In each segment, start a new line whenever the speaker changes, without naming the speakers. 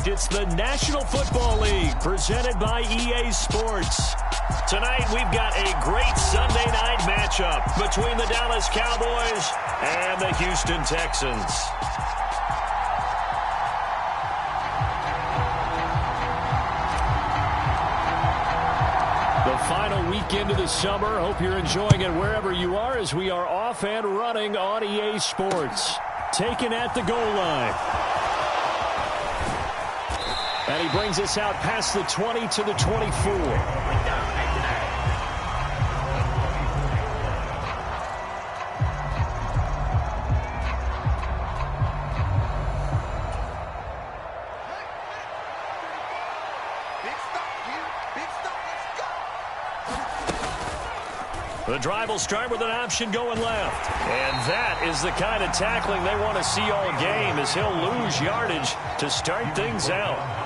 fact, it's the National Football League presented by EA Sports. Tonight, we've got a great Sunday night matchup between the Dallas Cowboys and the Houston Texans. The final weekend of the summer. Hope you're enjoying it wherever you are as we are off and running on EA Sports. Taken at the goal line. And he brings us out past the 20 to the 24. The drive will start with an option going left. And that is the kind of tackling they want to see all game, as he'll lose yardage to start things out.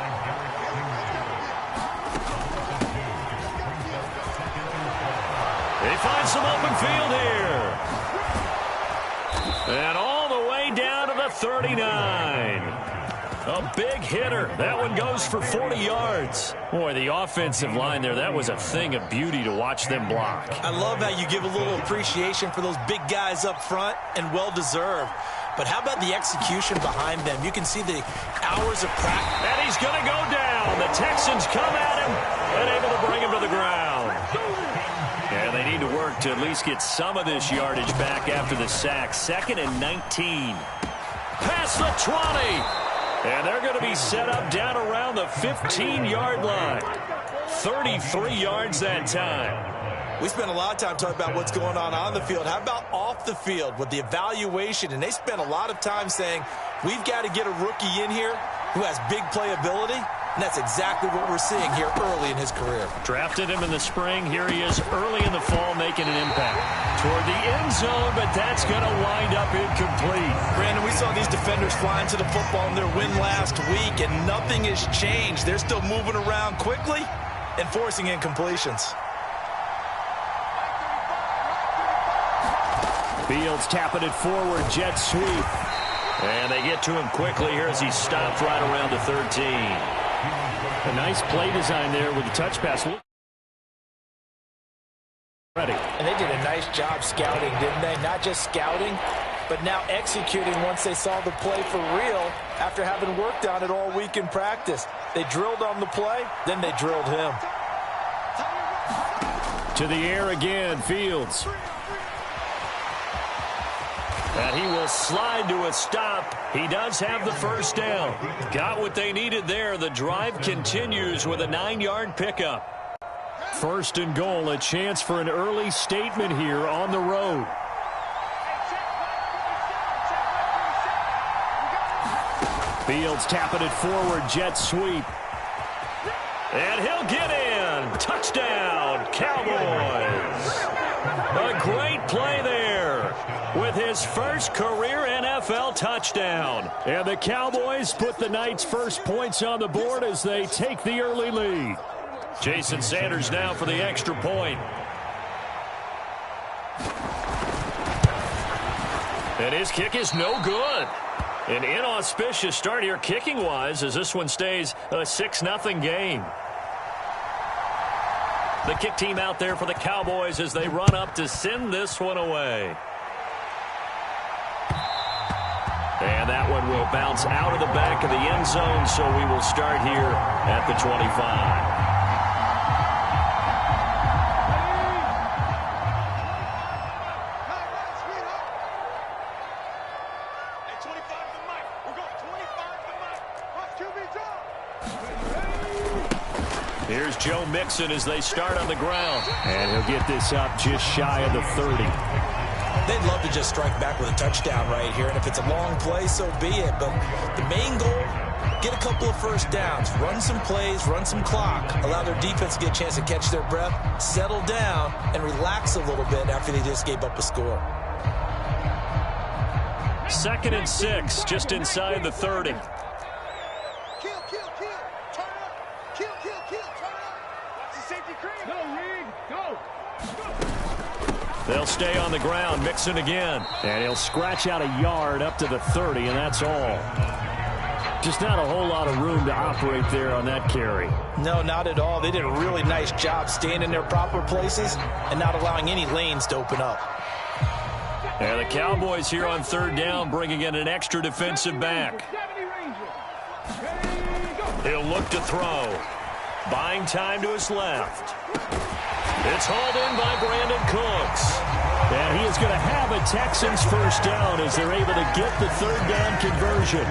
They find some open field here. And all the way down to the 39. A big hitter. That one goes for 40 yards. Boy, the offensive line there, that was a thing of beauty to watch them block.
I love how you give a little appreciation for those big guys up front, and well-deserved. But how about the execution behind them? You can see the hours of practice.
And he's going to go down. The Texans come at him and able to bring him to the ground. And they need to work to at least get some of this yardage back after the sack. 2nd and 19. Past the 20. And they're going to be set up down around the 15-yard line. 33 yards that time.
We spent a lot of time talking about what's going on the field. How about off the field with the evaluation? And they spent a lot of time saying, we've got to get a rookie in here who has big playability. And that's exactly what we're seeing here early in his career.
Drafted him in the spring. Here he is early in the fall making an impact. Toward the end zone, but that's going to wind up incomplete.
Brandon, we saw these defenders flying to the football in their win last week, and nothing has changed. They're still moving around quickly and forcing incompletions.
Fields tapping it forward, jet sweep. And they get to him quickly here as he stopped right around the 13. A nice play design there with the touch pass. Ready.
And they did a nice job scouting, didn't they? Not just scouting, but now executing once they saw the play for real after having worked on it all week in practice. They drilled on the play, then they drilled him.
To the air again, Fields. And he will slide to a stop. He does have the first down. Got what they needed there. The drive continues with a 9-yard pickup. 1st and goal, a chance for an early statement here on the road. Fields tapping it forward, jet sweep. And he'll get in. Touchdown, Cowboys. A great play there with his first career NFL touchdown. And the Cowboys put the night's first points on the board as they take the early lead. Jason Sanders now for the extra point. And his kick is no good. An inauspicious start here kicking-wise as this one stays a 6-0 game. The kick team out there for the Cowboys as they run up to send this one away. And that one will bounce out of the back of the end zone, so we will start here at the 25. Here's Joe Mixon as they start on the ground. And he'll get this up just shy of the 30.
They'd love to just strike back with a touchdown right here. And if it's a long play, so be it. But the main goal, get a couple of first downs. Run some plays, run some clock. Allow their defense to get a chance to catch their breath, settle down, and relax a little bit after they just gave up a score.
2nd and 6, just inside the 30. They'll stay on the ground. Mixon again. And he'll scratch out a yard up to the 30, and that's all. Just not a whole lot of room to operate there on that carry.
No, not at all. They did a really nice job staying in their proper places and not allowing any lanes to open up.
And the Cowboys here on third down, bringing in an extra defensive back. He'll look to throw. Buying time to his left. It's hauled in by Brandon Cooks. And he is going to have a Texans first down as they're able to get the third down conversion.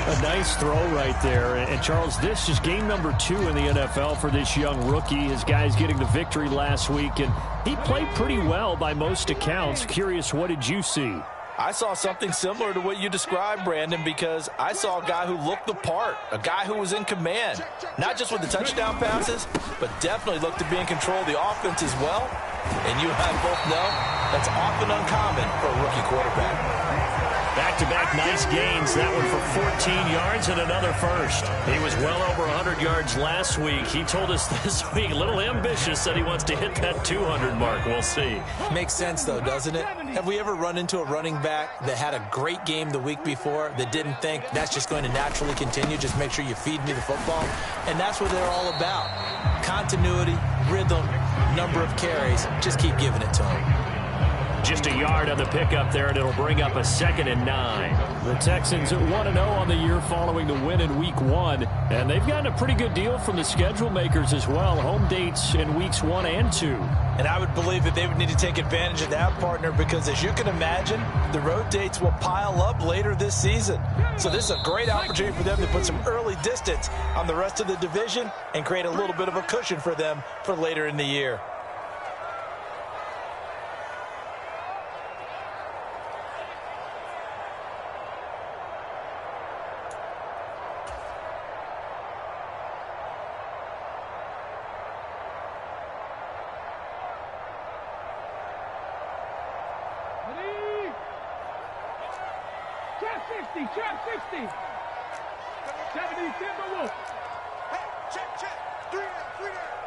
A nice throw right there. And Charles, this is game number 2 in the NFL for this young rookie. His guys getting the victory last week, and he played pretty well by most accounts. Curious, what did you see?
I saw something similar to what you described, Brandon, because I saw a guy who looked the part, a guy who was in command, not just with the touchdown passes, but definitely looked to be in control of the offense as well. And you and I both know that's often uncommon for a rookie quarterback.
Back-to-back nice gains. That one for 14 yards and another first. He was well over 100 yards last week. He told us this week, a little ambitious, said he wants to hit that 200 mark. We'll see.
Makes sense, though, doesn't it? Have we ever run into a running back that had a great game the week before that didn't think that's just going to naturally continue? Just make sure you feed me the football. And that's what they're all about. Continuity, rhythm, number of carries. Just keep giving it to him.
Just a yard on the pickup there, and it'll bring up a 2nd and 9. The Texans 1-0 on the year following the win in Week 1. And they've gotten a pretty good deal from the schedule makers as well. Home dates in Weeks 1 and 2.
And I would believe that they would need to take advantage of that, partner, because as you can imagine, the road dates will pile up later this season. So this is a great opportunity for them to put some early distance on the rest of the division and create a little bit of a cushion for them for later in the year.
Trap 60. 70 Timberwolves. Hey, check. 3 down.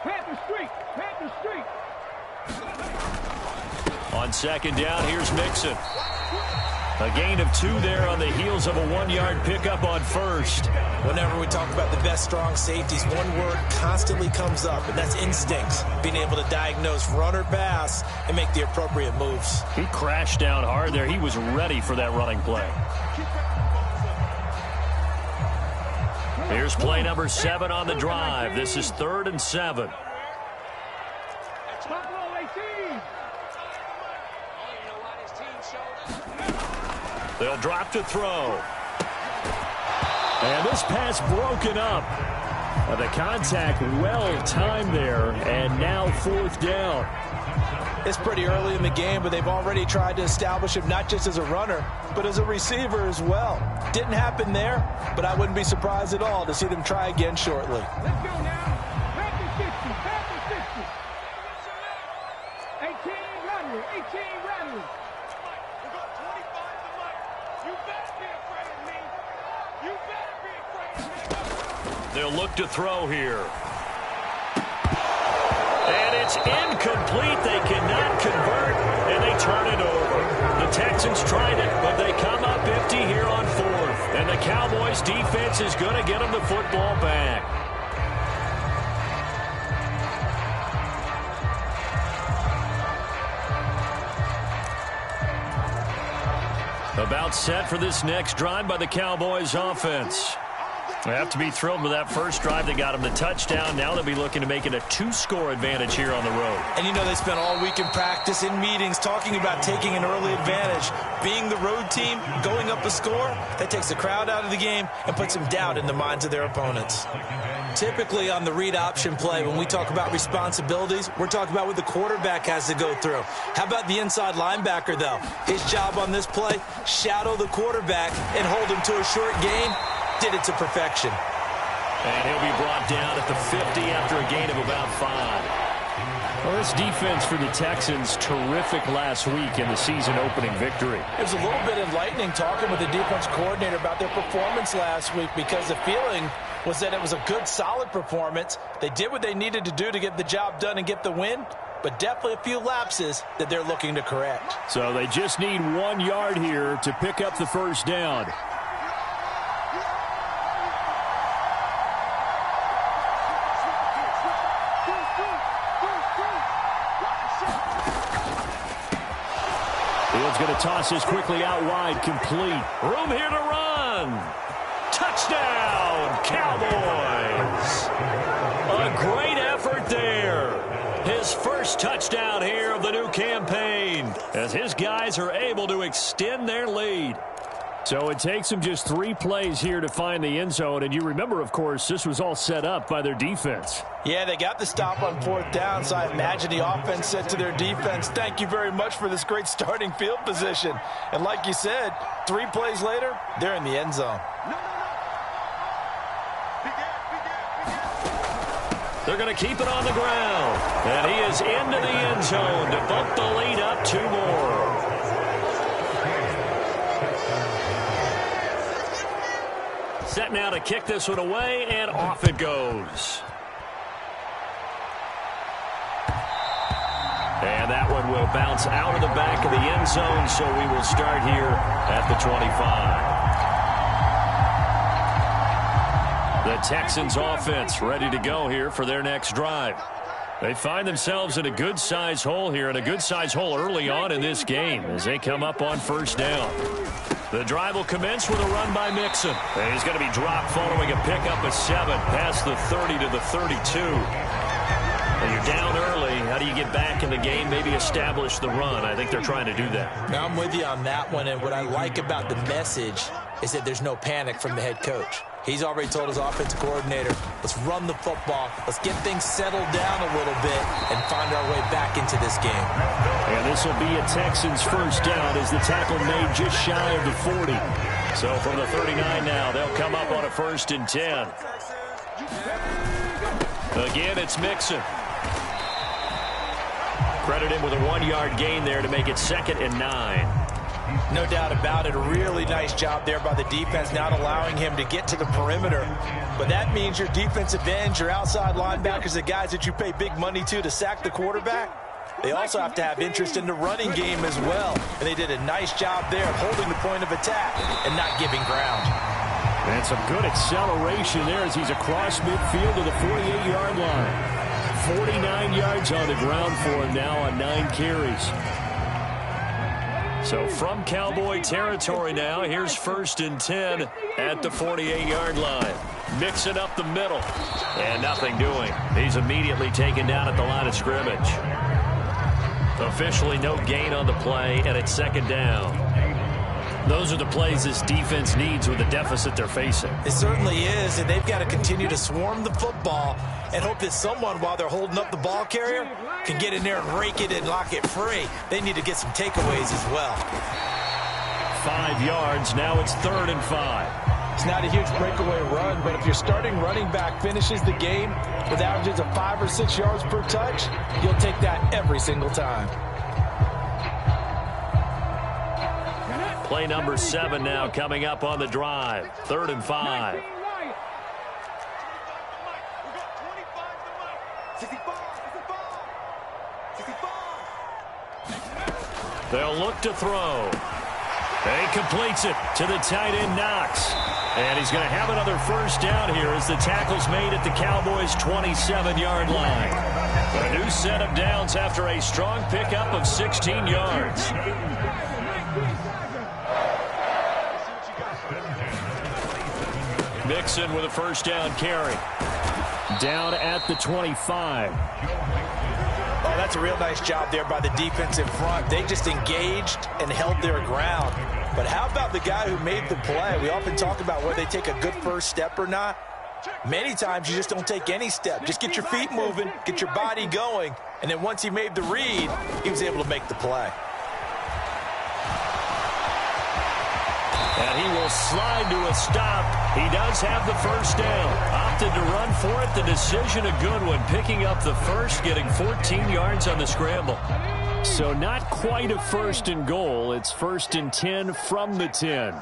Panther Street.
On 2nd down, here's Mixon. A gain of 2 there on the heels of a 1-yard pickup on 1st.
Whenever we talk about the best strong safeties, one word constantly comes up, and that's instincts. Being able to diagnose run or pass and make the appropriate moves.
He crashed down hard there. He was ready for that running play. Here's play number 7 on the drive. This is 3rd and 7. They'll drop to throw. And this pass broken up. The contact well timed there, and now 4th down.
It's pretty early in the game, but they've already tried to establish him not just as a runner, but as a receiver as well. Didn't happen there, but I wouldn't be surprised at all to see them try again shortly.
Let's go now. Panther 60. 18 Runway. We got 25 to Mike. You better be afraid of me. You better be afraid of me.
They'll look to throw here. And it's incomplete. They cannot convert, and they turn it over. The Texans tried it, but they come up empty here on 4th. And the Cowboys' defense is going to get them the football back. About set for this next drive by the Cowboys offense. They have to be thrilled with that first drive. They got them the touchdown. Now they'll be looking to make it a 2-score advantage here on the road.
And you know they spent all week in practice, in meetings, talking about taking an early advantage. Being the road team, going up a score, that takes the crowd out of the game and puts some doubt in the minds of their opponents. Typically on the read option play, when we talk about responsibilities, we're talking about what the quarterback has to go through. How about the inside linebacker, though? His job on this play, shadow the quarterback and hold him to a short gain. Did it to perfection.
And he'll be brought down at the 50 after a gain of about 5. Well, this defense for the Texans, terrific last week in the season-opening victory.
It was a little bit enlightening talking with the defense coordinator about their performance last week, because the feeling was that it was a good, solid performance. They did what they needed to do to get the job done and get the win, but definitely a few lapses that they're looking to correct.
So they just need 1 yard here to pick up the first down. going to toss this quickly out wide, complete. Room here to run. Touchdown, Cowboys. A great effort there. His first touchdown here of the new campaign as his guys are able to extend their lead. So it takes them just 3 plays here to find the end zone. And you remember, of course, this was all set up by their defense.
Yeah, they got the stop on 4th down, so I imagine the offense said to their defense, thank you very much for this great starting field position. And like you said, 3 plays later, they're in the end zone.
They're going to keep it on the ground. And he is into the end zone to bump the lead up 2 more. Set now to kick this one away, and off it goes. And that one will bounce out of the back of the end zone, so we will start here at the 25. The Texans offense ready to go here for their next drive. They find themselves in a good-sized hole here, and a good-sized hole early on in this game as they come up on 1st down. The drive will commence with a run by Mixon. And he's going to be dropped following a pickup of 7 past the 30 to the 32. And you're down early. How do you get back in the game, maybe establish the run? I think they're trying to do that.
Now, I'm with you on that one, and what I like about the message is that there's no panic from the head coach. He's already told his offensive coordinator, let's run the football, let's get things settled down a little bit and find our way back into this game.
And this will be a Texans first down as the tackle made just shy of the 40. So from the 39 now, they'll come up on a 1st and 10. Again, it's Mixon. Credit him with a 1-yard gain there to make it 2nd and 9.
No doubt about it. A really nice job there by the defense, not allowing him to get to the perimeter. But that means your defensive ends, your outside linebackers, the guys that you pay big money to sack the quarterback, they also have to have interest in the running game as well. And they did a nice job there of holding the point of attack and not giving ground.
And some good acceleration there as he's across midfield to the 48-yard line. 49 yards on the ground for him now on 9 carries. So from Cowboy territory now, here's 1st and 10 at the 48-yard line. Mixing up the middle. And nothing doing. He's immediately taken down at the line of scrimmage. Officially no gain on the play, and it's 2nd down. Those are the plays this defense needs with the deficit they're facing.
It certainly is, and they've got to continue to swarm the football and hope that someone, while they're holding up the ball carrier, can get in there and rake it and lock it free. They need to get some takeaways as well.
5 yards. Now it's 3rd and 5.
It's not a huge breakaway run, but if your starting running back finishes the game with averages of 5 or 6 yards per touch, you'll take that every single time.
Play number 7 now coming up on the drive. 3rd and 5. They'll look to throw. And he completes it to the tight end, Knox. And he's going to have another 1st down here as the tackle's made at the Cowboys' 27-yard line. A new set of downs after a strong pickup of 16 yards. Mixon with a 1st down carry. Down at the 25.
Oh, that's a real nice job there by the defense in front. They just engaged and held their ground. But how about the guy who made the play? We often talk about whether they take a good first step or not. Many times you just don't take any step. Just get your feet moving, get your body going, and then once he made the read, he was able to make the play.
And he will slide to a stop. He does have the 1st down. Opted to run for it. The decision a good one. Picking up the 1st, getting 14 yards on the scramble. So not quite a 1st and goal. It's 1st and 10 from the 10.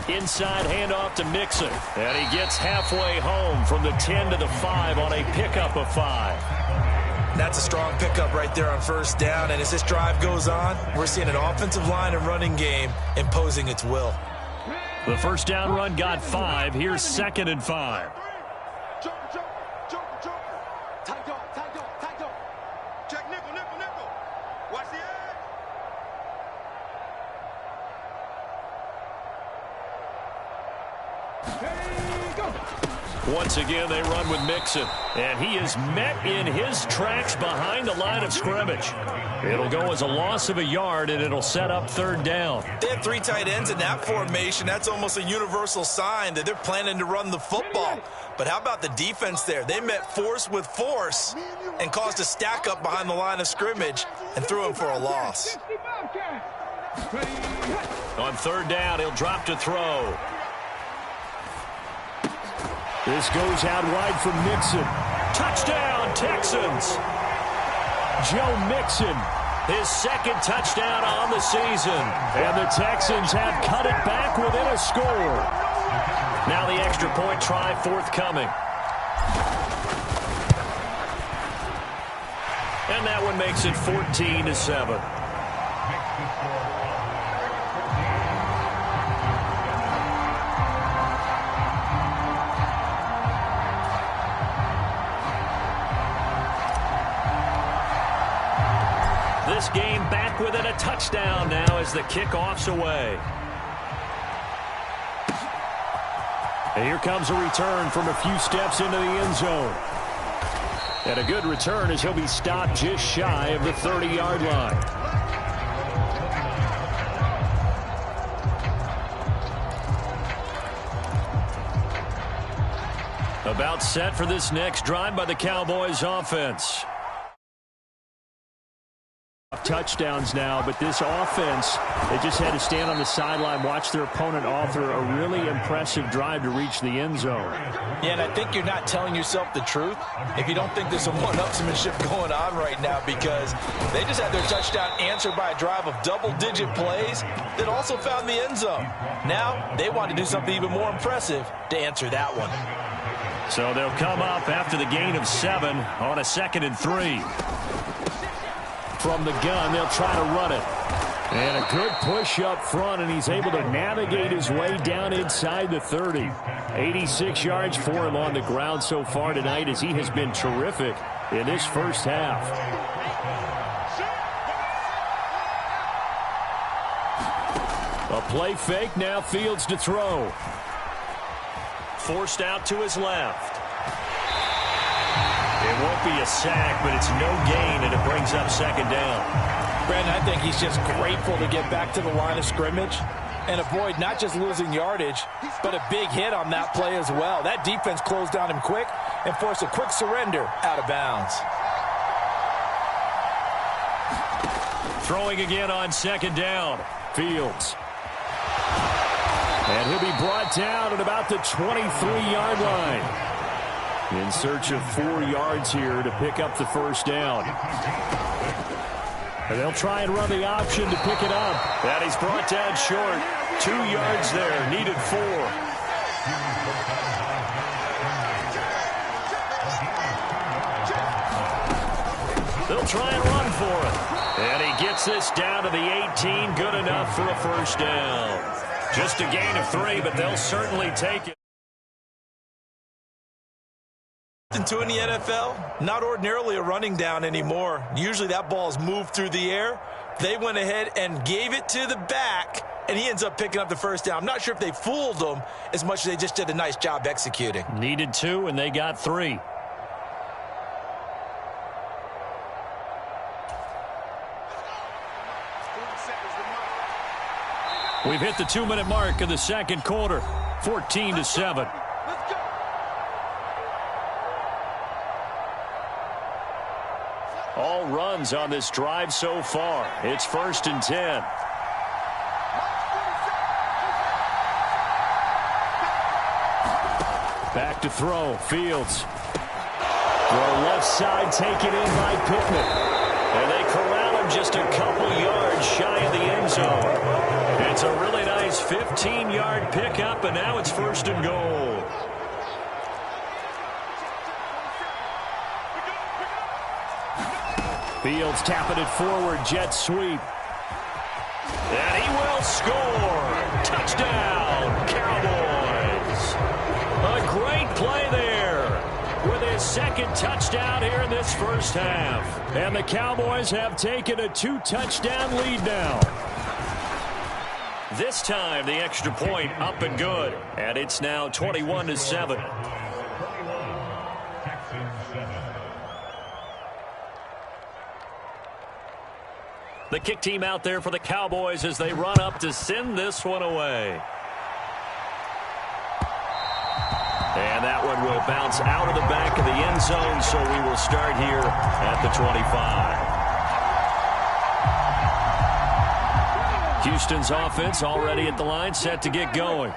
Inside handoff to Mixon. And he gets halfway home from the 10 to the 5 on a pickup of 5.
That's a strong pickup right there on 1st down. And as this drive goes on, we're seeing an offensive line and running game imposing its will.
The 1st down run got 5. Here's 2nd and 5. Once again, they run with Mixon. And he is met in his tracks behind the line of scrimmage. It'll go as a loss of a yard, and it'll set up third down.
They have three tight ends in that formation. That's almost a universal sign that they're planning to run the football. But how about the defense there? They met force with force and caused a stack up behind the line of scrimmage and threw him for a loss.
On third down, he'll drop to throw. This goes out wide for Mixon. Touchdown, Texans! Joe Mixon, his second touchdown on the season. And the Texans have cut it back within a score. Now the extra point try forthcoming. And that one makes it 14-7. This game back within a touchdown now as the kickoff's away. And here comes a return from a few steps into the end zone. And a good return as he'll be stopped just shy of the 30-yard line. About set for this next drive by the Cowboys offense. Touchdowns now, but this offense, they just had to stand on the sideline, watch their opponent author a really impressive drive to reach the end zone.
Yeah, and I think you're not telling yourself the truth if you don't think there's some one-upsmanship going on right now, because they just had their touchdown answered by a drive of double-digit plays that also found the end zone. Now they want to do something even more impressive to answer that one.
So they'll come up after the gain of 7 on a 2nd and 3. From the gun, they'll try to run it. And a good push up front, and he's able to navigate his way down inside the 30. 86 yards for him on the ground so far tonight, as he has been terrific in this first half. A play fake, now Fields to throw. Forced out to his left. It won't be a sack, but it's no gain, and it brings up 2nd down.
Brandon, I think he's just grateful to get back to the line of scrimmage and avoid not just losing yardage, but a big hit on that play as well. That defense closed down him quick and forced a quick surrender out of bounds.
Throwing again on 2nd down. Fields. And he'll be brought down at about the 23-yard line. In search of 4 yards here to pick up the first down. And they'll try and run the option to pick it up. And he's brought down short. 2 yards there. Needed 4. They'll try and run for it. And he gets this down to the 18. Good enough for a first down. Just a gain of 3, but they'll certainly take it.
Two in the NFL, not ordinarily a running down anymore. Usually that ball is moved through the air. They went ahead and gave it to the back, and he ends up picking up the first down. I'm not sure if they fooled him as much as they just did a nice job executing. Needed 2, and they got 3.
We've hit the 2-minute mark of the second quarter. 14-7. All runs on this drive so far. It's 1st and 10. Back to throw. Fields. Throw left side taken in by Pittman. And they corral him just a couple yards shy of the end zone. It's a really nice 15-yard pickup, and now it's 1st and goal. Fields tapping it forward, jet sweep. And he will score. Touchdown, Cowboys. A great play there with his 2nd touchdown here in this first half. And the Cowboys have taken a 2-touchdown lead now. This time, the extra point up and good. And it's now 21-7. The kick team out there for the Cowboys as they run up to send this one away. And that one will bounce out of the back of the end zone, so we will start here at the 25. Houston's offense already at the line, set to get going.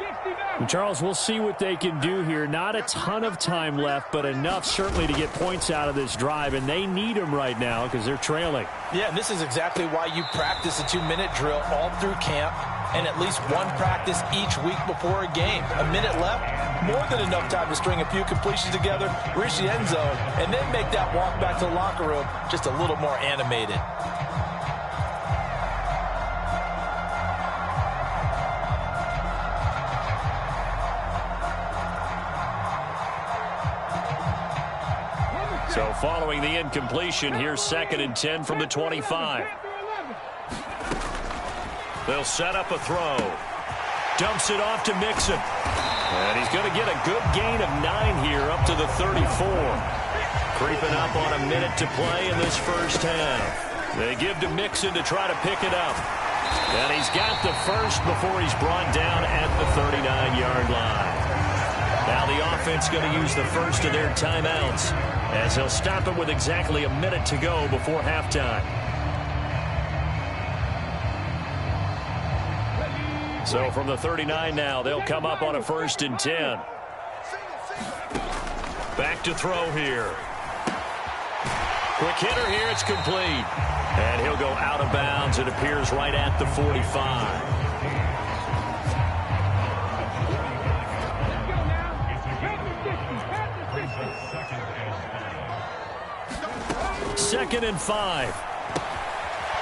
And Charles, we'll see what they can do here. Not a ton of time left, but enough certainly to get points out of this drive, and they need them right now because they're trailing.
Yeah, and this is exactly why you practice a 2-minute drill all through camp and at least one practice each week before a game. A minute left, more than enough time to string a few completions together, reach the end zone, and then make that walk back to the locker room just a little more animated.
So following the incompletion, here's 2nd and 10 from the 25. They'll set up a throw. Dumps it off to Mixon. And he's going to get a good gain of 9 here up to the 34. Creeping up on a minute to play in this first half. They give to Mixon to try to pick it up. And he's got the first before he's brought down at the 39-yard line. Now the offense going to use the first of their timeouts as they'll stop it with exactly a minute to go before halftime. So from the 39 now, they'll come up on a 1st and 10. Back to throw here. Quick hitter here, it's complete. And he'll go out of bounds. It appears right at the 45. 2nd and 5.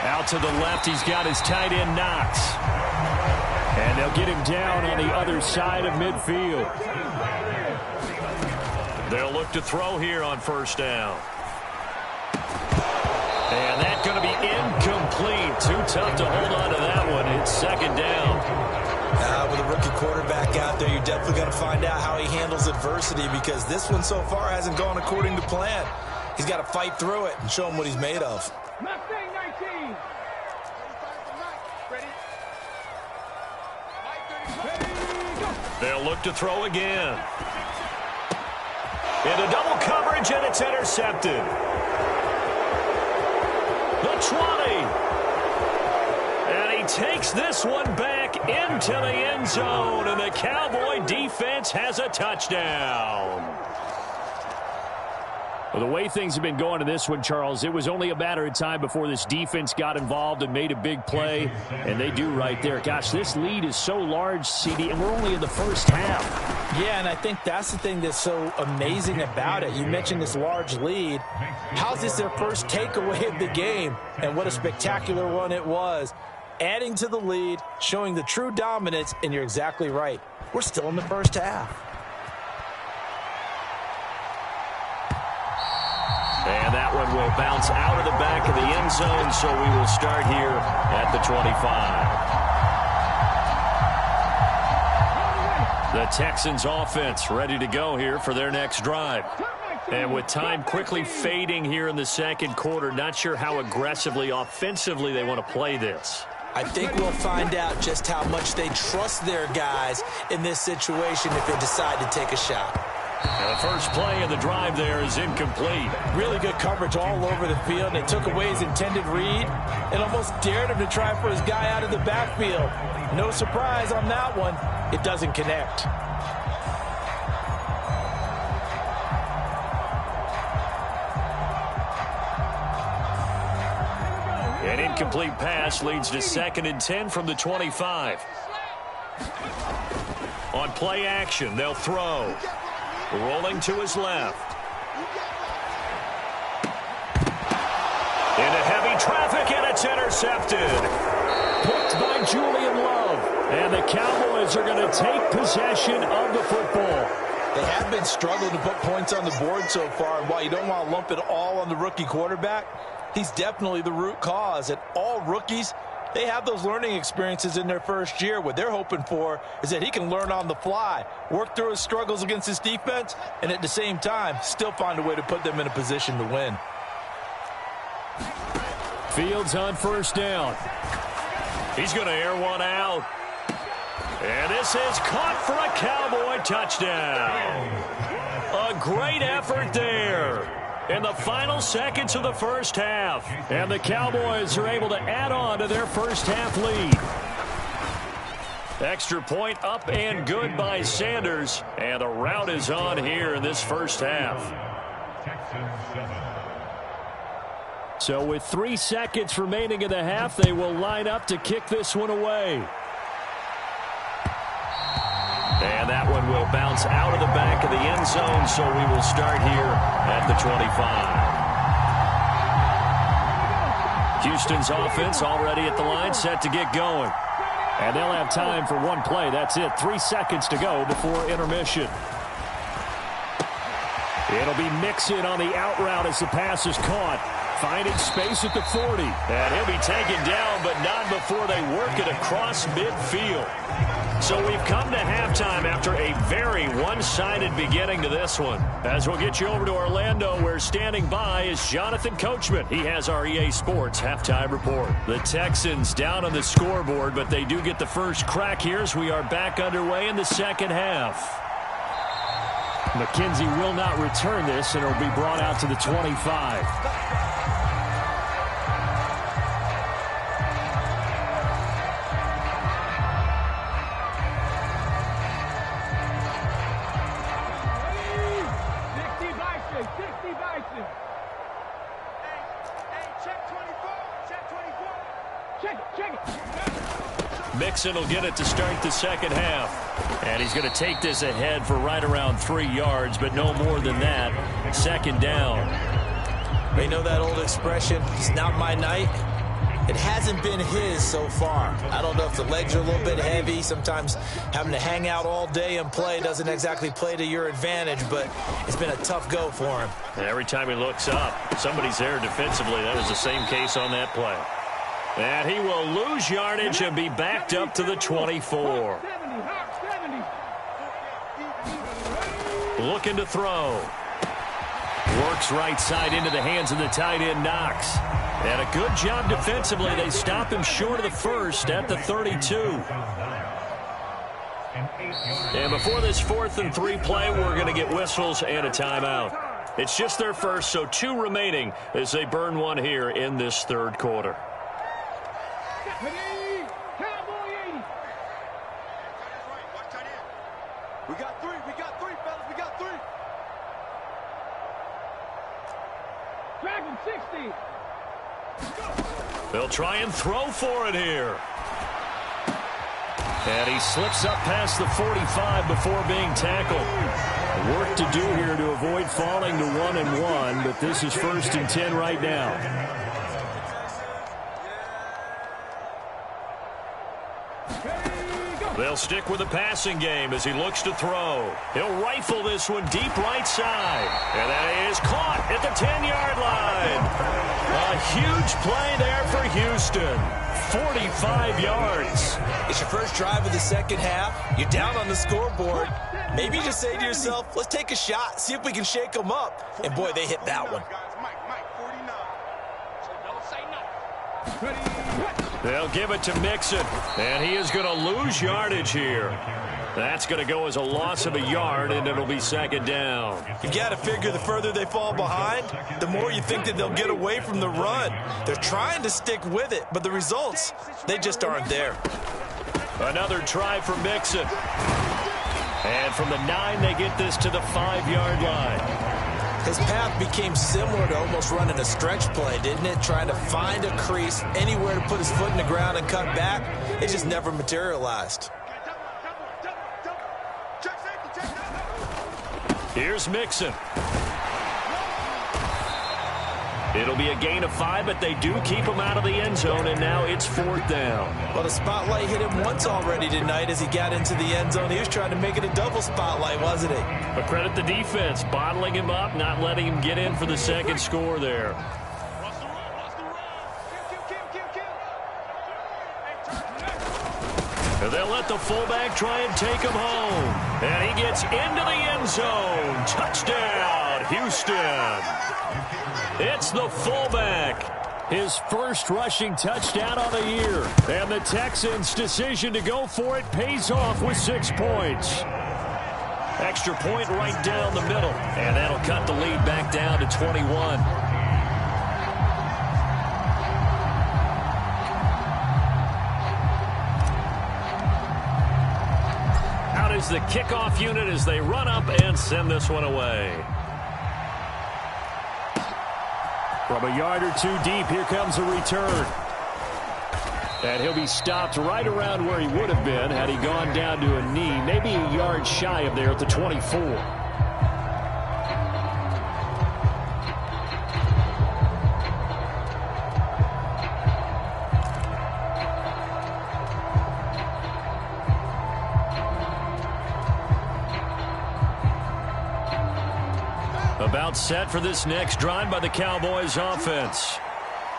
Out to the left, he's got his tight end Knox. And they'll get him down on the other side of midfield. They'll look to throw here on 1st down. And that's going to be incomplete. Too tough to hold on to that one. It's 2nd down.
With a rookie quarterback out there, you're definitely going to find out how he handles adversity, because this one so far hasn't gone according to plan. He's got to fight through it and show him what he's made of.
Mustang 19. Ready?
They'll look to throw again. Into double coverage, and it's intercepted. The 20. And he takes this one back into the end zone, and the Cowboy defense has a touchdown.
Well, the way things have been going in this one, Charles, it was only a matter of time before this defense got involved and made a big play, and they do right there. Gosh, this lead is so large, CD, and we're only in the first half.
Yeah, and I think that's the thing that's so amazing about it. You mentioned this large lead. How's this their first takeaway of the game? And what a spectacular one it was. Adding to the lead, showing the true dominance, and you're exactly right. We're still in the first half.
And that one will bounce out of the back of the end zone, so we will start here at the 25. The Texans offense ready to go here for their next drive. And with time quickly fading here in the second quarter, not sure how aggressively, offensively they want to play this.
I think we'll find out just how much they trust their guys in this situation if they decide to take a shot.
And the first play of the drive there is incomplete.
Really good coverage all over the field. They took away his intended read and almost dared him to try for his guy out of the backfield. No surprise on that one. It doesn't connect.
An incomplete pass leads to 2nd and 10 from the 25. On play action, they'll throw. Rolling to his left. Into heavy traffic, and it's intercepted.
Picked by Julian Love. And the Cowboys are going to take possession of the football.
They have been struggling to put points on the board so far, and while you don't want to lump it all on the rookie quarterback, he's definitely the root cause. And all rookies They have those learning experiences in their first year. What they're hoping for is that he can learn on the fly, work through his struggles against his defense, and at the same time, still find a way to put them in a position to win.
Fields on first down.
He's going to air one out. And this is caught for a Cowboy touchdown. A great effort there in the final seconds of the first half. And the Cowboys are able to add on to their first half lead. Extra point up and good by Sanders. And the rout is on here in this first half. So with 3 seconds remaining in the half, they will line up to kick this one away. And that one will bounce out of the back of the end zone, so we will start here at the 25. Houston's offense already at the line, set to get going. And they'll have time for one play. That's it. 3 seconds to go before intermission. It'll be Mixon on the out route as the pass is caught. Finding space at the 40. And he'll be taken down, but not before they work it across midfield. So we've come to halftime after a very one-sided beginning to this one. As we'll get you over to Orlando, where standing by is Jonathan Coachman. He has our EA Sports halftime report. The Texans down on the scoreboard, but they do get the first crack here as we are back underway in the second half. McKenzie will not return this, and it'll be brought out to the 25. Mixon will get it to start the second half. And he's going to take this ahead for right around 3 yards, but no more than that. Second down.
They know that old expression, it's not my night. It hasn't been his so far. I don't know if the legs are a little bit heavy. Sometimes having to hang out all day and play doesn't exactly play to your advantage, but it's been a tough go for him.
And every time he looks up, somebody's there defensively. That was the same case on that play. And he will lose yardage and be backed up to the 24. Looking to throw. Works right side into the hands of the tight end, Knox. And a good job defensively. They stop him short of the first at the 32. And before this 4th and 3 play, we're going to get whistles and a timeout. It's just their first, so 2 remaining as they burn one here in this third quarter.
We got three, fellas, we got 3. Dragon 60.
They'll try and throw for it here. And he slips up past the 45 before being tackled. Work to do here to avoid falling to 1-1, but this is 1st and 10 right now. They'll stick with the passing game as he looks to throw. He'll rifle this one deep right side. And that is caught at the 10-yard line. A huge play there for Houston. 45 yards.
It's your first drive of the second half. You're down on the scoreboard. Maybe you just say to yourself, let's take a shot, see if we can shake them up. And, boy, they hit that one.
They'll give it to Mixon, and he is going to lose yardage here. That's going to go as a loss of a yard, and it'll be 2nd down.
You got to figure the further they fall behind, the more you think that they'll get away from the run. They're trying to stick with it, but the results, they just aren't there.
Another try for Mixon. And from the 9, they get this to the 5-yard line.
His path became similar to almost running a stretch play, didn't it? Trying to find a crease, anywhere to put his foot in the ground and cut back. It just never materialized.
Here's Mixon. It'll be a gain of 5, but they do keep him out of the end zone, and now it's 4th down.
Well, the spotlight hit him once already tonight as he got into the end zone. He was trying to make it a double spotlight, wasn't he?
But credit the defense, bottling him up, not letting him get in for the second score there. And they'll let the fullback try and take him home. And he gets into the end zone. Touchdown, Houston. It's the fullback. His first rushing touchdown on the year. And the Texans' decision to go for it pays off with 6 points. Extra point right down the middle. And that'll cut the lead back down to 21. Out is the kickoff unit as they run up and send this one away. From a yard or two deep, here comes a return. And he'll be stopped right around where he would have been had he gone down to a knee, maybe a yard shy of there at the 24. About set for this next drive by the Cowboys offense.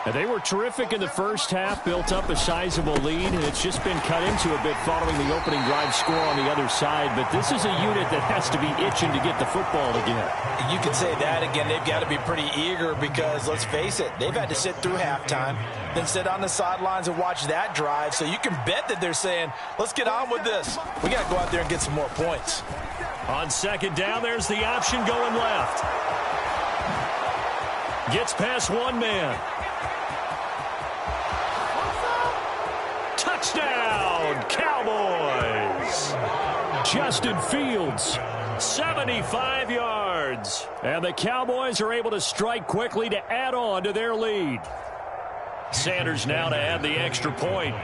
And they were terrific in the first half, built up a sizable lead, and it's just been cut into a bit following the opening drive score on the other side. But this is a unit that has to be itching to get the football again.
You can say that again. They've got to be pretty eager because, let's face it, they've had to sit through halftime, then sit on the sidelines and watch that drive. So you can bet that they're saying, let's get on with this. We got to go out there and get some more points.
On second down, there's the option going left. Gets past one man. Touchdown, Cowboys! Justin Fields, 75 yards. And the Cowboys are able to strike quickly to add on to their lead. Sanders now to add the extra point.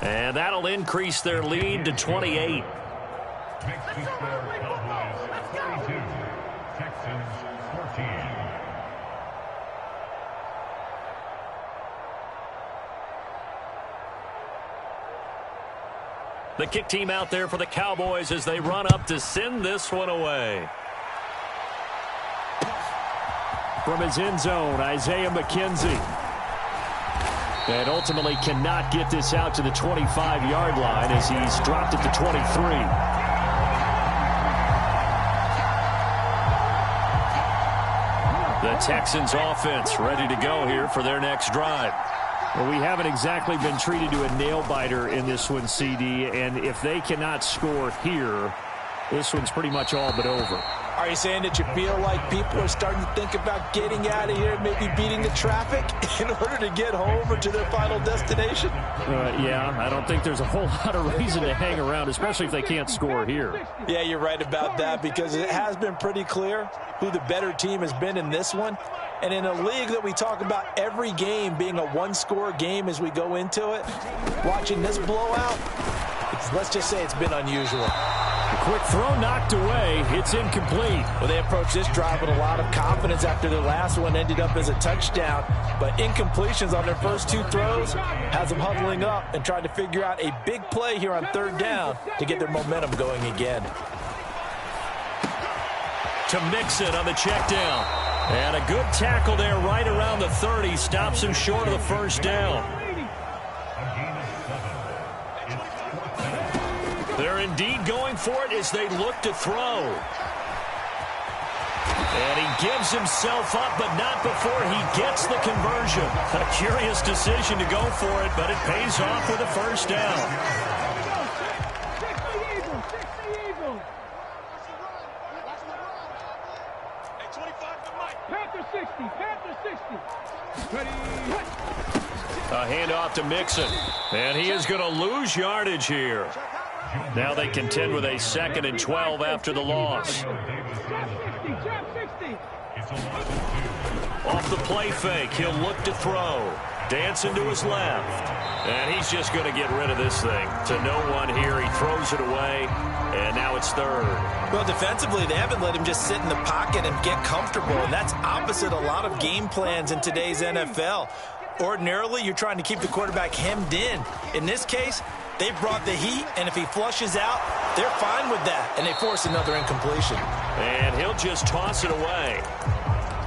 And that'll increase their lead to 28. The kick team out there for the Cowboys as they run up to send this one away. From his end zone, Isaiah McKenzie. And ultimately cannot get this out to the 25-yard line as he's dropped at the 23. The Texans offense ready to go here for their next drive. Well, we haven't exactly been treated to a nail-biter in this one, CD, and if they cannot score here, this one's pretty much all but over.
Are you saying that you feel like people are starting to think about getting out of here, maybe beating the traffic in order to get home or to their final destination?
Yeah, I don't think there's a whole lot of reason to hang around, especially if they can't score here.
Yeah, you're right about that because it has been pretty clear who the better team has been in this one. And in a league that we talk about every game being a one-score game as we go into it, watching this blowout, let's just say it's been unusual.
A quick throw knocked away. It's incomplete.
Well, they approached this drive with a lot of confidence after their last one ended up as a touchdown. But incompletions on their first two throws has them huddling up and trying to figure out a big play here on third down to get their momentum going again.
To Mixon on the check down. And a good tackle there right around the 30. Stops him short of the first down. They're indeed going for it as they look to throw. And he gives himself up, but not before he gets the conversion. A curious decision to go for it, but it pays off with a first down. A handoff to Mixon. And he is going to lose yardage here. Now they contend with a 2nd and 12 after the loss. Off the play fake, he'll look to throw. Dancing to his left. And he's just going to get rid of this thing. To no one here, he throws it away. And now it's third.
Well, defensively, they haven't let him just sit in the pocket and get comfortable. And that's opposite a lot of game plans in today's NFL. Ordinarily, you're trying to keep the quarterback hemmed in. In this case, they brought the heat, and if he flushes out, they're fine with that, and they force another incompletion.
And he'll just toss it away.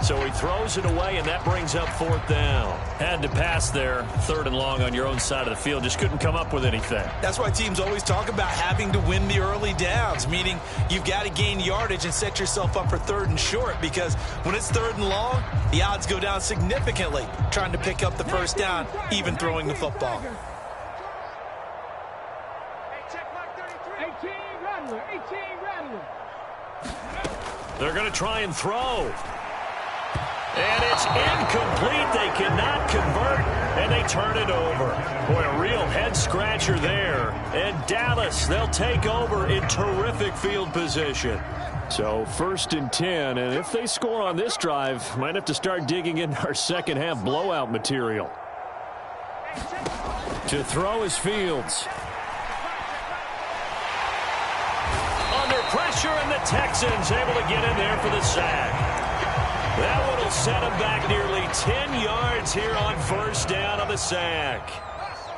So he throws it away, and that brings up 4th down.
Had to pass there, 3rd and long on your own side of the field. Just couldn't come up with anything.
That's why teams always talk about having to win the early downs, meaning you've got to gain yardage and set yourself up for 3rd and short, because when it's 3rd and long, the odds go down significantly trying to pick up the 1st down, even throwing the football.
Hey, check mark 33. 18 Rattler. 18 Rattler.
They're going to try and throw. And it's incomplete. They cannot convert, and they turn it over. Boy, a real head-scratcher there. And Dallas, they'll take over in terrific field position.
So 1st and 10, and if they score on this drive, might have to start digging into our second-half blowout material. To throw is Fields.
Under pressure, and the Texans able to get in there for the sack. That one will set him back nearly 10 yards here on 1st down on the sack.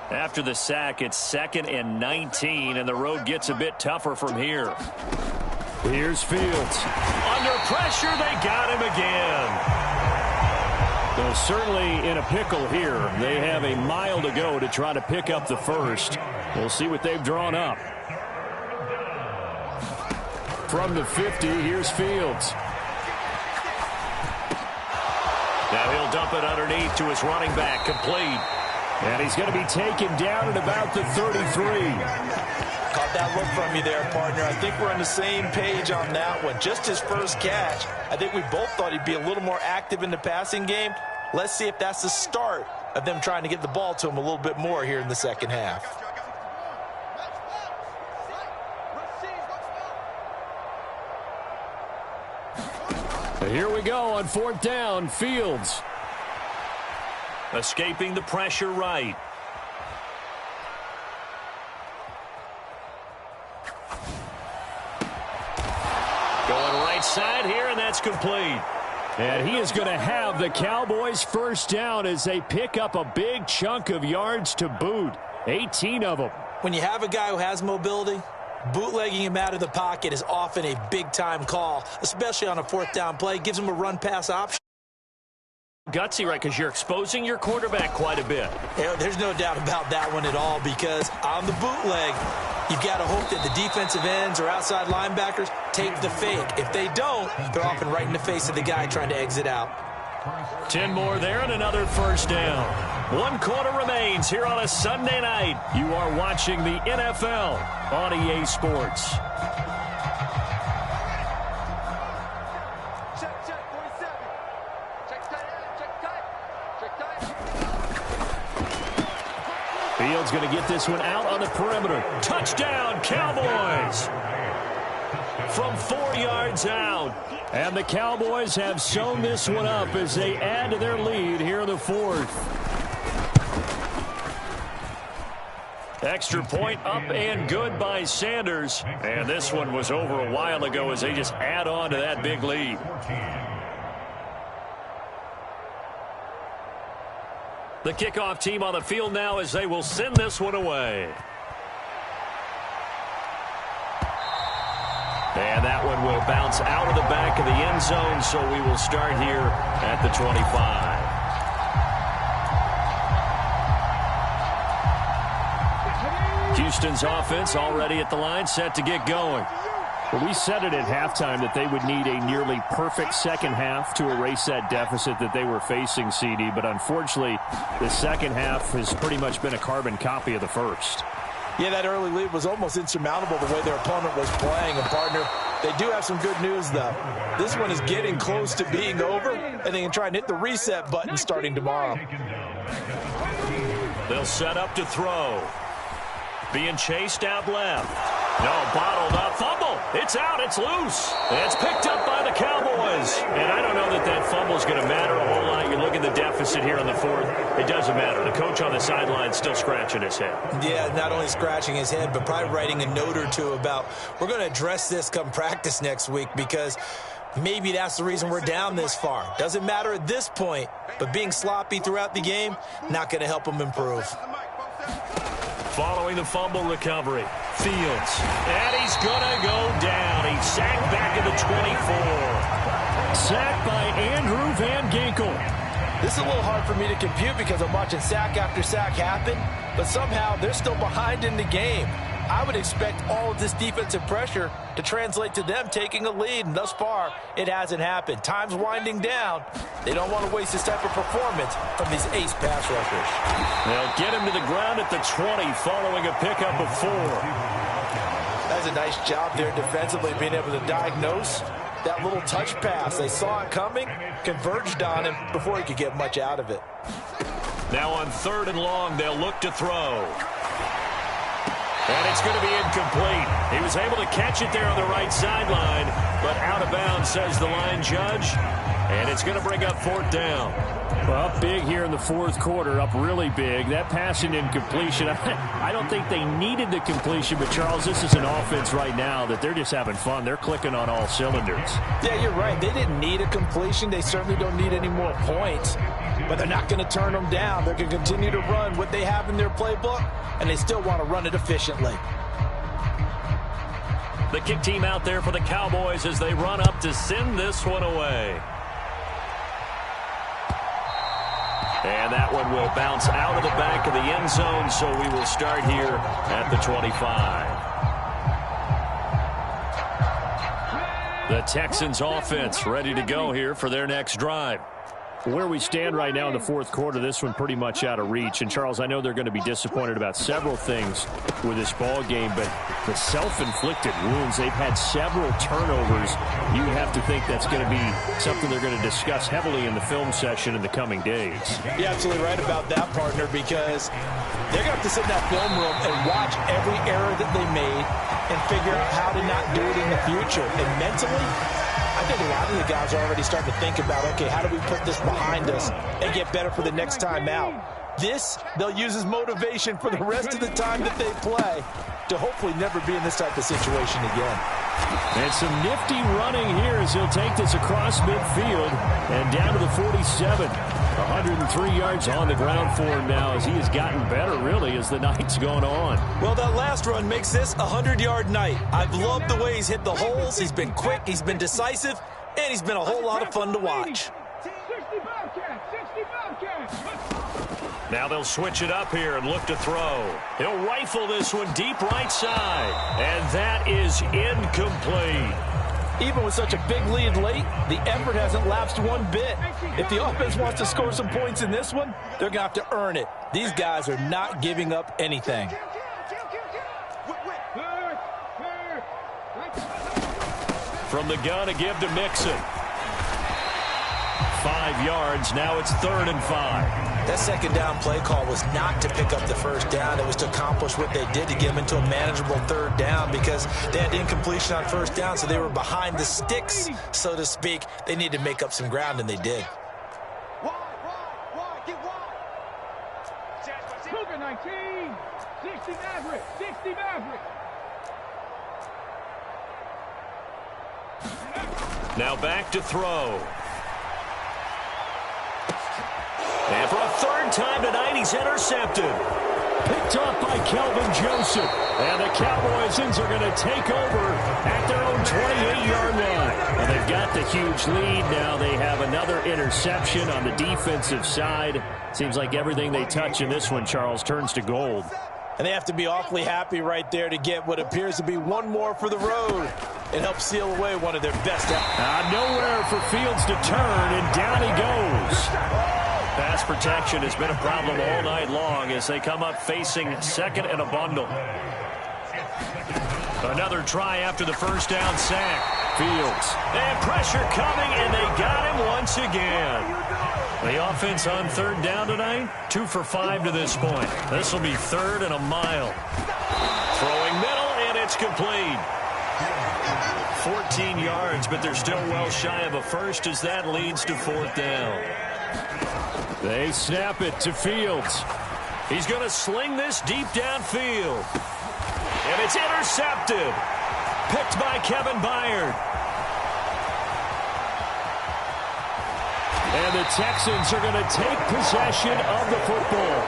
After the sack, it's 2nd and 19, and the road gets a bit tougher from here. Here's Fields.
Under pressure, they got him again.
They're certainly in a pickle here. They have a mile to go to try to pick up the 1st. We'll see what they've drawn up. From the 50, here's Fields.
Now he'll dump it underneath to his running back, complete.
And he's going to be taken down at about the 33.
Caught that look from you there, partner. I think we're on the same page on that one. Just his first catch. I think we both thought he'd be a little more active in the passing game. Let's see if that's the start of them trying to get the ball to him a little bit more here in the second half.
Here we go on 4th down. Fields.
Escaping the pressure right. Going right side here, and that's complete.
And he is going to have the Cowboys' 1st down as they pick up a big chunk of yards to boot. 18 of them.
When you have a guy who has mobility, bootlegging him out of the pocket is often a big-time call, especially on a 4th down play. Gives him a run-pass option.
Gutsy, right, because you're exposing your quarterback quite a bit.
Yeah, there's no doubt about that one at all, because on the bootleg, you've got to hope that the defensive ends or outside linebackers take the fake. If they don't, they're often right in the face of the guy trying to exit out.
10 more there and another 1st down. 1 quarter remains here on a Sunday night. You are watching the NFL on EA Sports.
Check 47. Check tight end. Check tight. Check tight.
Fields going to get this one out on the perimeter.
Touchdown, Cowboys! From 4 yards out.
And the Cowboys have sewn this one up as they add to their lead here in the 4th.
Extra point up and good by Sanders. And this one was over a while ago as they just add on to that big lead. The kickoff team on the field now as they will send this one away. And that one will bounce out of the back of the end zone, so we will start here at the 25. Houston's offense already at the line, set to get going.
Well, we said it at halftime that they would need a nearly perfect second half to erase that deficit that they were facing, CD. But unfortunately, the second half has pretty much been a carbon copy of the first.
Yeah, that early lead was almost insurmountable the way their opponent was playing. And, partner, they do have some good news, though. This one is getting close to being over, and they can try and hit the reset button starting tomorrow.
They'll set up to throw. Being chased out left. No, bottled up. Fumble. It's out. It's loose. It's picked up by the Cowboys. And I don't know that that fumble is going to matter a whole lot. You look at the deficit here in the 4th. It doesn't matter. The coach on the sideline still scratching his head.
Yeah, not only scratching his head, but probably writing a note or two about we're going to address this come practice next week, because maybe that's the reason we're down this far. Doesn't matter at this point, but being sloppy throughout the game, not going to help him improve.
Following the fumble recovery, Fields. And he's going to go down. He's sacked back at the 24.
Sacked by Andrew Van Ginkel.
This is a little hard for me to compute because I'm watching sack after sack happen, but somehow they're still behind in the game. I would expect all of this defensive pressure to translate to them taking a lead, and thus far, it hasn't happened. Time's winding down. They don't want to waste this type of performance from these ace pass rushers.
They'll get him to the ground at the 20 following a pickup of 4.
That's a nice job there defensively, being able to diagnose that little touch pass. They saw it coming, converged on him before he could get much out of it.
Now on 3rd and long, they'll look to throw. And it's going to be incomplete. He was able to catch it there on the right sideline, but out of bounds, says the line judge. And it's going to bring up 4th down.
Well, up big here in the 4th quarter, up really big. That passing incompletion, I don't think they needed the completion, but Charles, this is an offense right now that they're just having fun. They're clicking on all cylinders.
Yeah, you're right. They didn't need a completion. They certainly don't need any more points, but they're not going to turn them down. They're going to continue to run what they have in their playbook, and they still want to run it efficiently.
The kick team out there for the Cowboys as they run up to send this one away. And that one will bounce out of the back of the end zone, so we will start here at the 25. The Texans offense ready to go here for their next drive.
Where we stand right now in the 4th quarter, this one pretty much out of reach. And, Charles, I know they're going to be disappointed about several things with this ball game, but the self-inflicted wounds, they've had several turnovers. You have to think that's going to be something they're going to discuss heavily in the film session in the coming days.
You're absolutely right about that, partner, because they're going to have to sit in that film room and watch every error that they made and figure out how to not do it in the future. And mentally, I think a lot of the guys are already starting to think about, okay, how do we put this behind us and get better for the next time out? This, they'll use as motivation for the rest of the time that they play to hopefully never be in this type of situation again.
And some nifty running here as he'll take this across midfield and down to the 47. 103 yards on the ground for him now as he has gotten better, really, as the night's gone on.
Well, that last run makes this a 100-yard night. I've loved the way he's hit the holes. He's been quick, he's been decisive, and he's been a whole lot of fun to watch.
Now they'll switch it up here and look to throw. He'll rifle this one deep right side, and that is incomplete.
Even with such a big lead late, the effort hasn't lapsed one bit. If the offense wants to score some points in this one, they're going to have to earn it. These guys are not giving up anything.
From the gun, a give to Mixon. 5 yards. Now it's 3rd and 5.
That second down play call was not to pick up the first down. It was to accomplish what they did to get them into a manageable 3rd down because they had incompletion on first down, so they were behind the sticks, so to speak. They needed to make up some ground, and they did.
Cougar 19, 60 Maverick, 60 Maverick.
Now back to throw. And for a 3rd time tonight, he's intercepted.
Picked off by Kelvin Joseph.
And the Cowboys are going to take over at their own 28-yard line.
And they've got the huge lead. Now they have another interception on the defensive side. Seems like everything they touch in this one, Charles, turns to gold.
And they have to be awfully happy right there to get what appears to be one more for the road and help seal away one of their best.
Nowhere for Fields to turn, and down he goes.
Pass protection has been a problem all night long as they come up facing 2nd and a bundle. Another try after the first down sack.
Fields.
And pressure coming, and they got him once again. The offense on 3rd down tonight, 2 for 5 to this point. This will be 3rd and a mile. Throwing middle, and it's complete. 14 yards, but they're still well shy of a first as that leads to 4th down.
They snap it to Fields.
He's going to sling this deep downfield. And it's intercepted. Picked by Kevin Byard.
And the Texans are going to take possession of the football.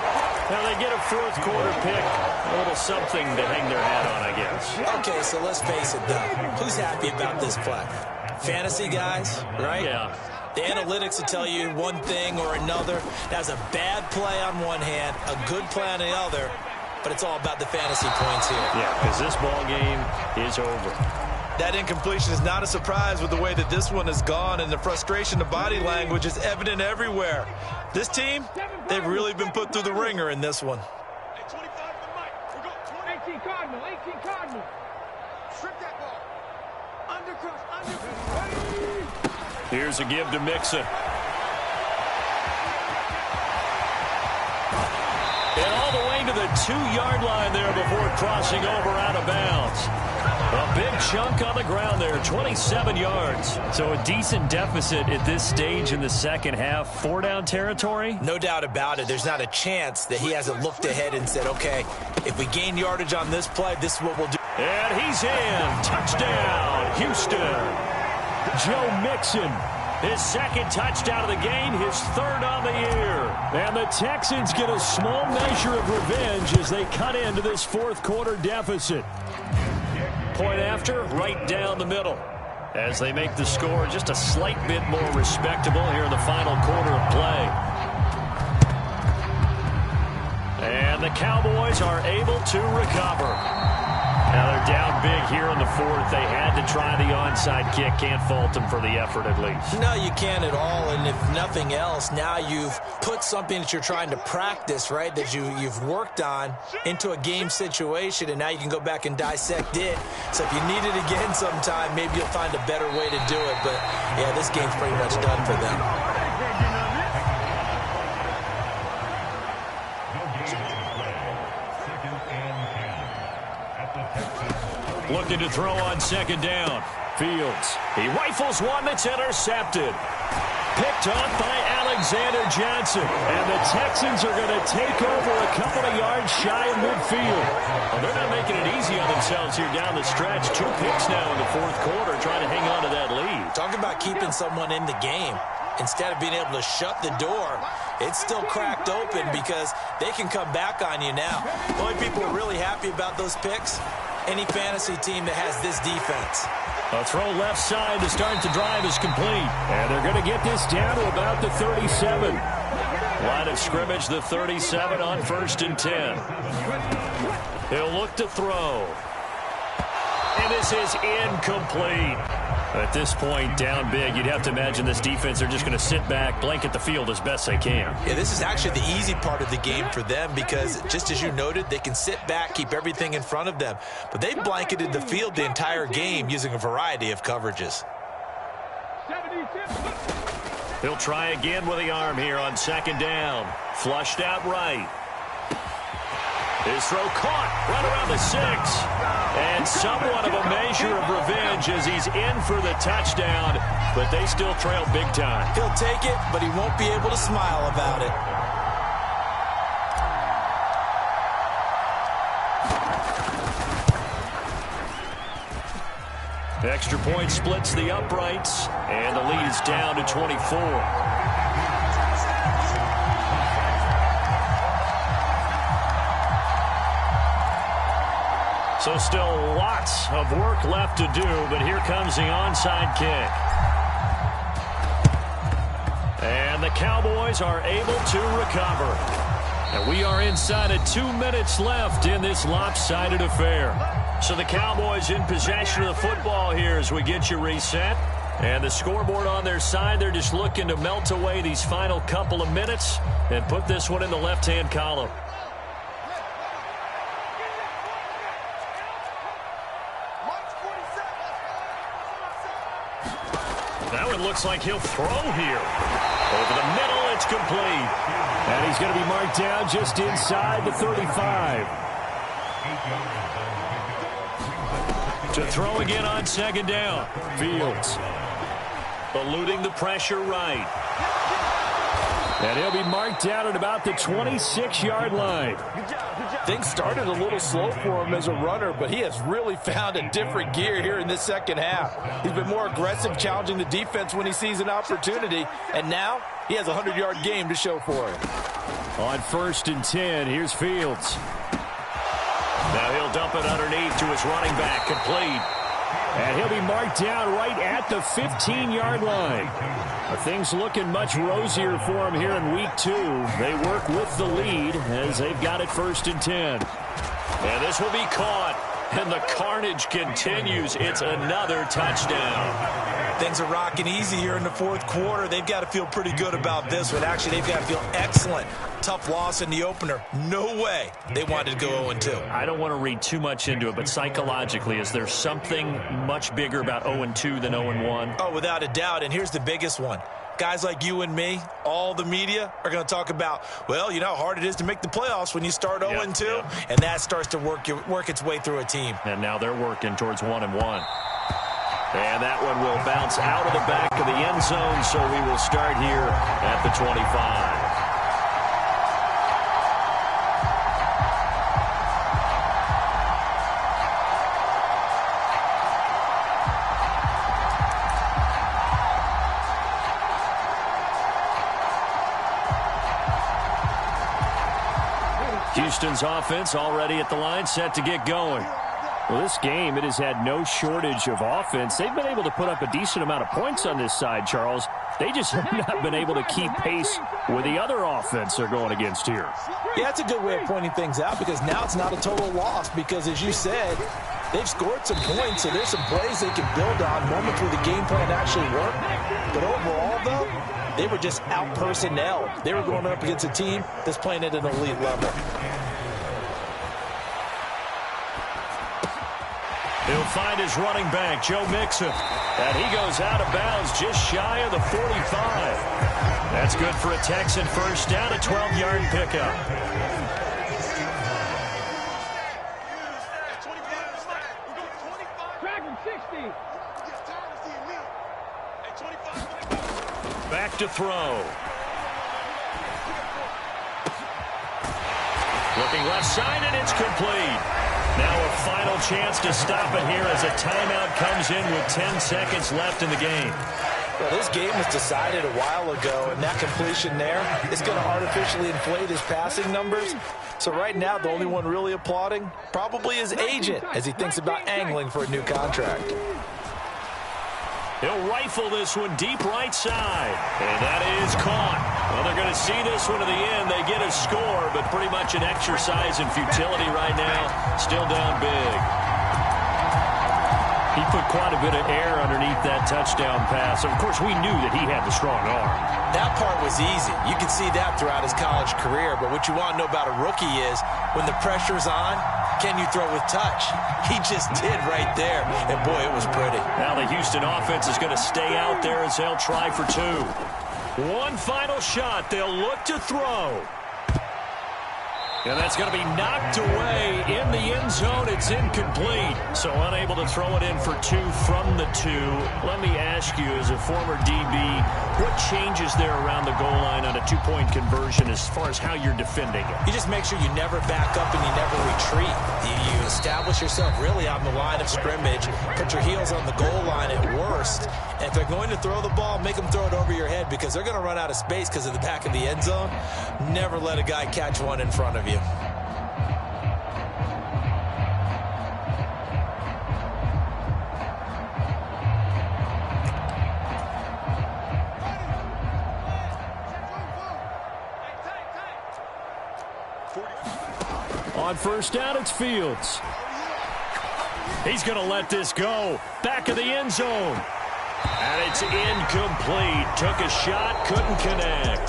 Now they get a 4th quarter pick. A little something to hang their hat on, I guess.
Okay, so let's face it, though. Who's happy about this play? fantasy guys, right?
Yeah.
The analytics will tell you one thing or another. That's a bad play on one hand, a good play on the other, but it's all about the fantasy points here.
Yeah, because this ball game is over.
That incompletion is not a surprise with the way that this one has gone, and the frustration, the body language is evident everywhere. This team, they've really been put through the ringer in this one.
Hey, 25 to the mic. We're going 18 Cardinal, 18 Cardinal. Strip that ball. Undercross, undercross.
Here's a give to Mixon. And all the way to the 2-yard line there before crossing over out of bounds. A big chunk on the ground there, 27 yards. So a decent deficit at this stage in the second half. 4-down territory?
No doubt about it. There's not a chance that he hasn't looked ahead and said, okay, if we gain yardage on this play, this is what we'll do.
And he's in. Touchdown, Houston. Joe Mixon, his second touchdown of the game, his third on the year. And the Texans get a small measure of revenge as they cut into this fourth quarter deficit. Point after, right down the middle. As they make the score just a slight bit more respectable here in the final quarter of play. And the Cowboys are able to recover. Now they're down big here in the fourth. They had to try the onside kick. Can't fault them for the effort at least.
No, you can't at all. And if nothing else, now you've put something that you're trying to practice, right, that you've worked on into a game situation, and now you can go back and dissect it. So if you need it again sometime, maybe you'll find a better way to do it. But, yeah, this game's pretty much done for them.
Looking to throw on second down. Fields. He rifles one that's intercepted. Picked off by Alexander Johnson. And the Texans are going to take over a couple of yards shy of midfield. Well, they're not making it easy on themselves here down the stretch. 2 picks now in the fourth quarter, trying to hang on to that lead.
Talk about keeping someone in the game. Instead of being able to shut the door, it's still cracked open because they can come back on you now. The only people who are really happy about those picks, any fantasy team that has this defense.
A throw left side to start the drive is complete. And they're going to get this down to about the 37. Line of scrimmage, the 37 on 1st and 10. He'll look to throw. And this is incomplete. At this point, down big, you'd have to imagine this defense are just going to sit back, blanket the field as best they can.
Yeah, this is actually the easy part of the game for them because, just as you noted, they can sit back, keep everything in front of them. But they've blanketed the field the entire game using a variety of coverages.
He'll try again with the arm here on second down. Flushed out right. His throw caught right around the 6. And somewhat of a measure of revenge as he's in for the touchdown, but they still trail big time.
He'll take it, but he won't be able to smile about it.
Extra point splits the uprights, and the lead is down to 24. So still lots of work left to do, but here comes the onside kick. And the Cowboys are able to recover. And we are inside of 2 minutes left in this lopsided affair. So the Cowboys in possession of the football here as we get you reset. And the scoreboard on their side, they're just looking to melt away these final couple of minutes and put this one in the left-hand column. That one looks like he'll throw here. Over the middle, it's complete. And he's going to be marked down just inside the 35. To throw again on second down. Fields. Eluding the pressure right. And he'll be marked down at about the 26-yard line.
Things started a little slow for him as a runner, but he has really found a different gear here in this second half. He's been more aggressive, challenging the defense when he sees an opportunity, and now he has a 100-yard game to show for it.
On 1st and 10, here's Fields. Now he'll dump it underneath to his running back, complete. And he'll be marked down right at the 15-yard line. Things looking much rosier for him here in week 2. They work with the lead as they've got it 1st and 10.
And this will be caught. And the carnage continues. It's another touchdown.
Things are rocking easy here in the 4th quarter. They've got to feel pretty good about this one. Actually, they've got to feel excellent. Tough loss in the opener. No way they wanted to go 0-2.
I don't want to read too much into it, but psychologically, is there something much bigger about 0-2 than 0-1?
Oh, without a doubt. And here's the biggest one. Guys like you and me, all the media, are going to talk about, well, you know how hard it is to make the playoffs when you start 0-2, and that starts to work its way through a team.
And now they're working towards 1-1. And that one will bounce out of the back of the end zone, so we will start here at the 25. Houston's offense already at the line, set to get going.
Well, this game, it has had no shortage of offense. They've been able to put up a decent amount of points on this side, Charles. They just have not been able to keep pace with the other offense they're going against here.
Yeah, that's a good way of pointing things out because now it's not a total loss because, as you said, they've scored some points, so there's some plays they can build on, moments where the game plan actually worked. But overall, though, they were just out-personnel. They were going up against a team that's playing at an elite level.
He'll find his running back, Joe Mixon. And he goes out of bounds just shy of the 45. That's good for a Texan first down, a 12-yard pickup. Back to throw. Looking left side, and it's complete. Now a final chance to stop it here as a timeout comes in with 10 seconds left in the game.
Well, this game was decided a while ago, and that completion there is going to artificially inflate his passing numbers. So right now, the only one really applauding probably his agent as he thinks about angling for a new contract.
He'll rifle this one deep right side. And that is caught. Well, they're going to see this one to the end. They get a score, but pretty much an exercise in futility right now. Still down big. He put quite a bit of air underneath that touchdown pass. Of course, we knew that he had the strong arm.
That part was easy. You can see that throughout his college career. But what you want to know about a rookie is when the pressure's on, can you throw with touch? He just did right there. And, boy, it was pretty.
Now the Houston offense is going to stay out there as they'll try for 2. One final shot. They'll look to throw. And that's going to be knocked away in the end zone. It's incomplete. So unable to throw it in for 2 from the 2. Let me ask you, as a former DB, what changes there around the goal line on a 2-point conversion as far as how you're defending it?
You just make sure you never back up and you never retreat. You establish yourself really on the line of scrimmage. Put your heels on the goal line at worst. And if they're going to throw the ball, make them throw it over your head because they're going to run out of space because of the back of the end zone. Never let a guy catch one in front of you.
On first down, it's Fields.
He's going to let this go. Back of the end zone. And it's incomplete. Took a shot, couldn't connect.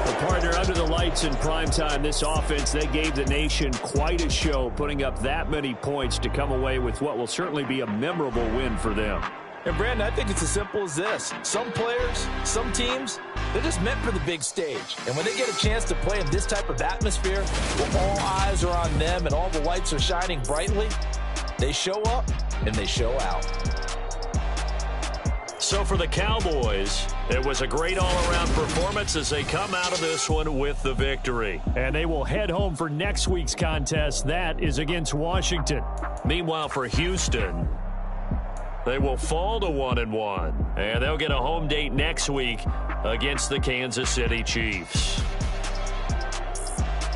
The partner under the lights in primetime, this offense, they gave the nation quite a show, putting up that many points to come away with what will certainly be a memorable win for them.
And, Brandon, I think it's as simple as this. Some players, some teams, they're just meant for the big stage. And when they get a chance to play in this type of atmosphere, where all eyes are on them and all the lights are shining brightly, they show up and they show out.
So for the Cowboys, it was a great all-around performance as they come out of this one with the victory.
And they will head home for next week's contest. That is against Washington.
Meanwhile, for Houston, they will fall to 1-1, and they'll get a home date next week against the Kansas City Chiefs.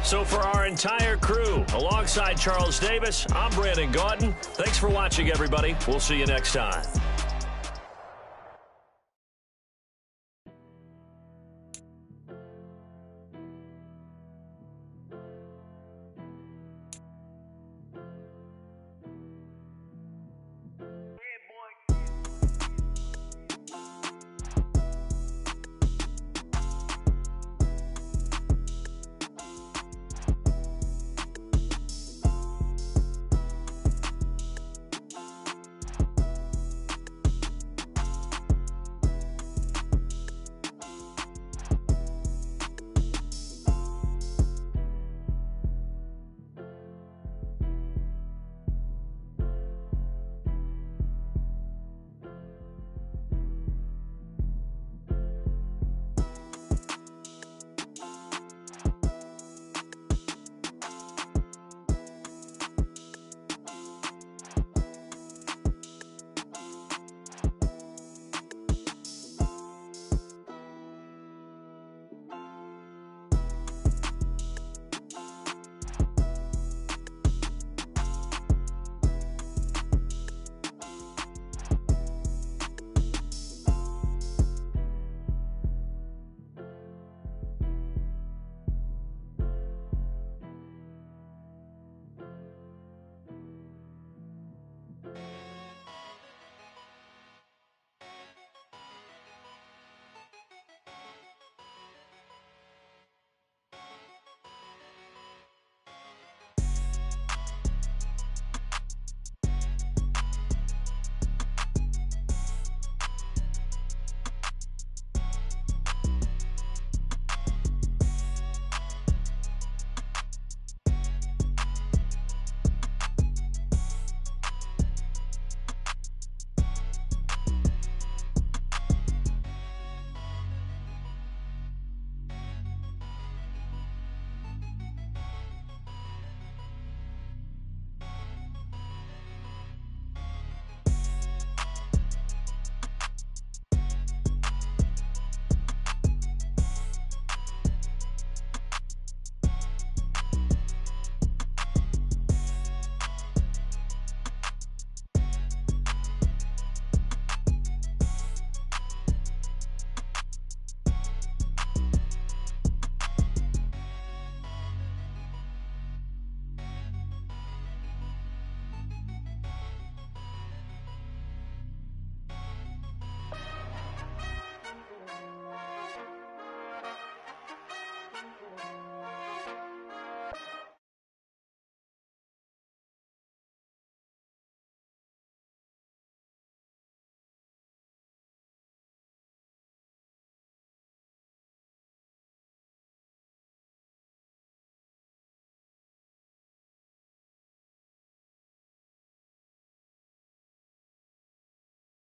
So for our entire crew, alongside Charles Davis, I'm Brandon Gaudin. Thanks for watching, everybody. We'll see you next time.